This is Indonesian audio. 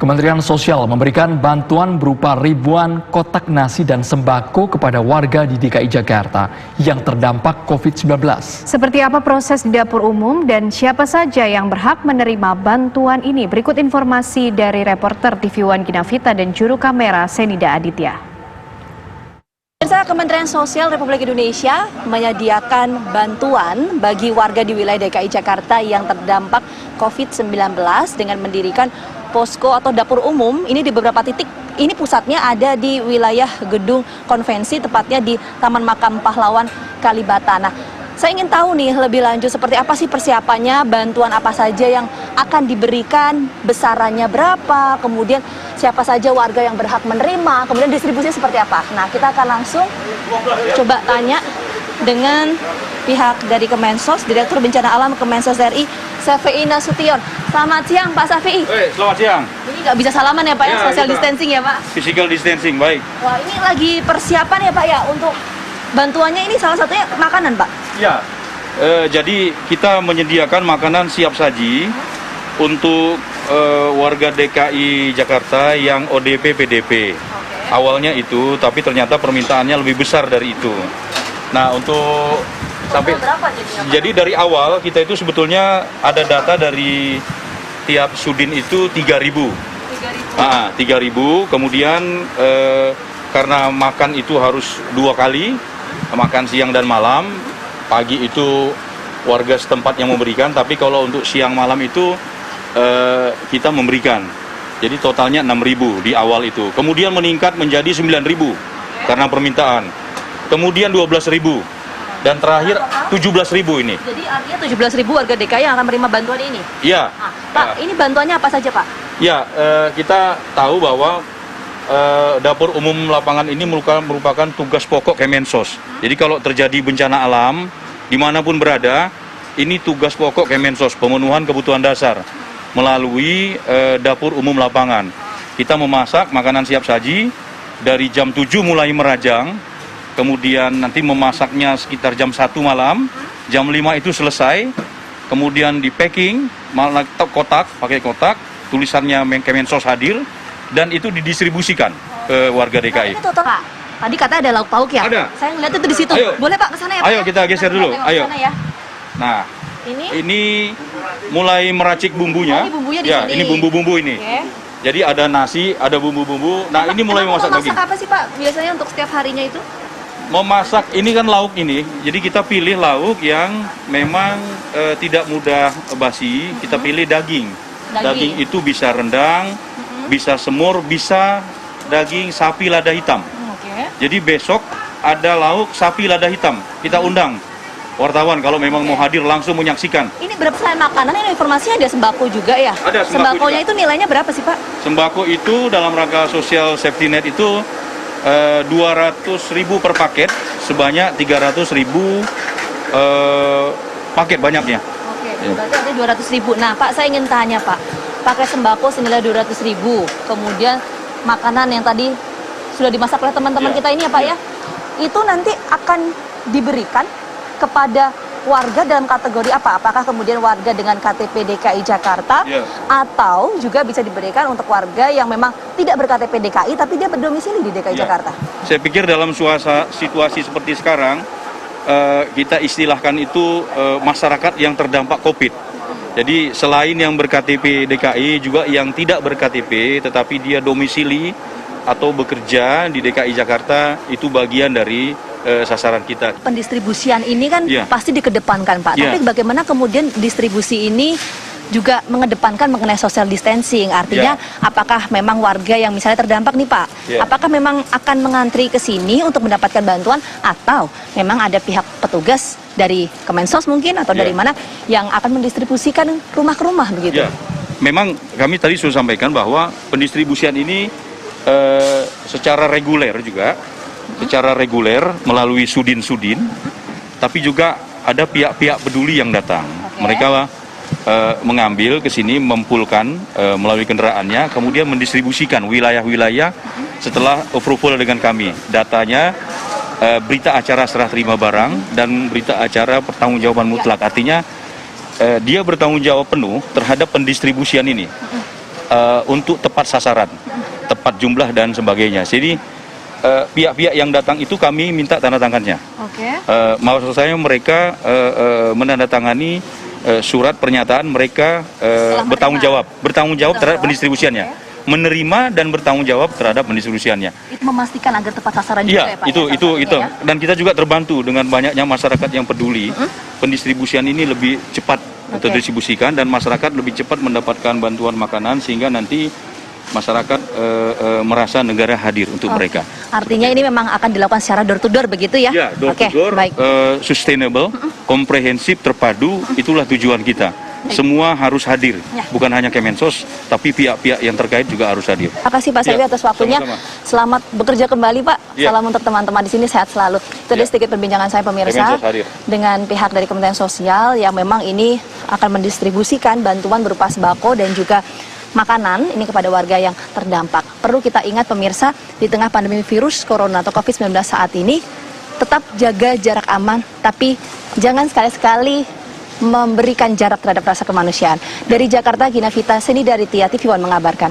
Kementerian Sosial memberikan bantuan berupa ribuan kotak nasi dan sembako kepada warga di DKI Jakarta yang terdampak COVID-19. Seperti apa proses di dapur umum dan siapa saja yang berhak menerima bantuan ini? Berikut informasi dari reporter TV One Gina Vita dan juru kamera Senida Aditya. Kementerian Sosial Republik Indonesia menyediakan bantuan bagi warga di wilayah DKI Jakarta yang terdampak COVID-19 dengan mendirikan posko atau dapur umum ini di beberapa titik. Ini pusatnya ada di wilayah Gedung Konvensi, tepatnya di Taman Makam Pahlawan Kalibata. Nah, saya ingin tahu nih lebih lanjut seperti apa sih persiapannya, bantuan apa saja yang akan diberikan, besarannya berapa, kemudian siapa saja warga yang berhak menerima, kemudian distribusinya seperti apa. Nah, kita akan langsung coba tanya dengan pihak dari Kemensos, Direktur Bencana Alam Kemensos RI, Syafi'i Nasution. Selamat siang Pak Syafi'i. Selamat siang. Ini nggak bisa salaman ya Pak ya, social distancing ya Pak? Physical distancing, baik. Wah, ini lagi persiapan ya Pak ya untuk bantuannya, ini salah satunya makanan Pak? Ya, jadi kita menyediakan makanan siap saji untuk warga DKI Jakarta yang ODP PDP. Awalnya itu, tapi ternyata permintaannya lebih besar dari itu. Nah, untuk sampai jadi dari awal kita itu sebetulnya ada data dari tiap sudin itu 3.000. 3.000. Kemudian karena makan itu harus 2 kali, makan siang dan malam. Pagi itu warga setempat yang memberikan, tapi kalau untuk siang malam itu kita memberikan. Jadi totalnya 6.000 di awal itu. Kemudian meningkat menjadi 9.000 karena permintaan. Kemudian 12.000 dan terakhir 17.000 ini. Jadi artinya 17.000 warga DKI yang akan menerima bantuan ini? Iya. Nah, Pak, ini bantuannya apa saja Pak? Ya, kita tahu bahwa dapur umum lapangan ini merupakan tugas pokok Kemensos. Jadi kalau terjadi bencana alam, dimanapun berada, ini tugas pokok Kemensos, pemenuhan kebutuhan dasar melalui dapur umum lapangan. Kita memasak makanan siap saji dari jam 7 mulai merajang, kemudian nanti memasaknya sekitar jam 1 malam, jam 5 itu selesai, kemudian di packing, kotak, pakai kotak, tulisannya Kemensos hadir, dan itu didistribusikan ke warga DKI. Nah, ini total Pak, tadi katanya ada lauk pauk ya? Ada. Saya ngeliat itu di situ. Ayo. Boleh Pak kesana ya Pak? Ayo kita geser dulu, ayo. Ya. Nah, ini mulai meracik bumbunya. Oh, ini bumbunya di ya, sini. ini bumbu-bumbu ini. Okay. Jadi ada nasi, ada bumbu-bumbu. Nah, ini mulai memasak daging. Masak apa sih Pak biasanya untuk setiap harinya itu? Memasak ini kan lauk ini. Jadi kita pilih lauk yang memang tidak mudah basi. Kita pilih daging. Daging itu bisa rendang, bisa semur, bisa daging sapi lada hitam. Okay. Jadi besok ada lauk sapi lada hitam. Kita undang wartawan kalau memang mau hadir langsung menyaksikan. Ini berapa selain makanan, ini informasinya ada sembako juga ya? Ada Sembakonya juga. itu nilainya berapa sih Pak? Sembako itu dalam rangka sosial safety net itu 200.000 per paket, sebanyak 300.000 paket banyaknya. Oke, berarti ada 200.000. Nah Pak, saya ingin tanya Pak, pakai sembako senilai 200.000, kemudian makanan yang tadi sudah dimasak oleh teman-teman kita ini ya Pak ya, itu nanti akan diberikan kepada warga dalam kategori apa? Apakah kemudian warga dengan KTP DKI Jakarta atau juga bisa diberikan untuk warga yang memang tidak ber-KTP DKI tapi dia berdomisili di DKI Jakarta? Saya pikir dalam situasi seperti sekarang kita istilahkan itu masyarakat yang terdampak COVID. Jadi selain yang ber-KTP DKI juga yang tidak ber-KTP tetapi dia domisili atau bekerja di DKI Jakarta itu bagian dari sasaran kita. Pendistribusian ini kan pasti dikedepankan Pak, tapi bagaimana kemudian distribusi ini juga mengedepankan mengenai social distancing, artinya apakah memang warga yang misalnya terdampak nih Pak, apakah memang akan mengantri ke sini untuk mendapatkan bantuan atau memang ada pihak petugas dari Kemensos mungkin atau dari mana yang akan mendistribusikan rumah ke rumah begitu? Memang kami tadi sudah sampaikan bahwa pendistribusian ini secara reguler juga, secara reguler melalui sudin-sudin, tapi juga ada pihak-pihak peduli yang datang. Mereka mengambil ke sini, mempulkan melalui kendaraannya, kemudian mendistribusikan wilayah-wilayah setelah approval dengan kami. Datanya berita acara serah terima barang dan berita acara pertanggungjawaban mutlak. Artinya dia bertanggung jawab penuh terhadap pendistribusian ini. untuk tepat sasaran, tepat jumlah dan sebagainya. Jadi pihak-pihak yang datang itu kami minta tanda tangannya. Maksud saya mereka menandatangani surat pernyataan mereka bertanggung jawab terhadap pendistribusiannya. Menerima dan bertanggung jawab terhadap pendistribusiannya. Itu memastikan agar tepat sasaran juga ya Pak? Itu. Dan kita juga terbantu dengan banyaknya masyarakat yang peduli. Pendistribusian ini lebih cepat terdistribusikan dan masyarakat lebih cepat mendapatkan bantuan makanan sehingga nanti masyarakat merasa negara hadir untuk mereka. Artinya ini memang akan dilakukan secara door to door begitu ya? Ya, door to door, sustainable, komprehensif, terpadu, itulah tujuan kita. Semua harus hadir, bukan hanya Kemensos, tapi pihak-pihak yang terkait juga harus hadir. Terima kasih Pak Selvi atas waktunya. Sama-sama. Selamat bekerja kembali Pak. Salam untuk teman-teman di sini, sehat selalu. Itu sedikit perbincangan saya pemirsa dengan pihak dari Kementerian Sosial yang memang ini akan mendistribusikan bantuan berupa sembako dan juga makanan ini kepada warga yang terdampak. Perlu kita ingat pemirsa, di tengah pandemi virus corona atau COVID-19 saat ini, tetap jaga jarak aman, tapi jangan sekali-sekali memberikan jarak terhadap rasa kemanusiaan. Dari Jakarta, Gina Vita, Senida Aditya, TV One mengabarkan.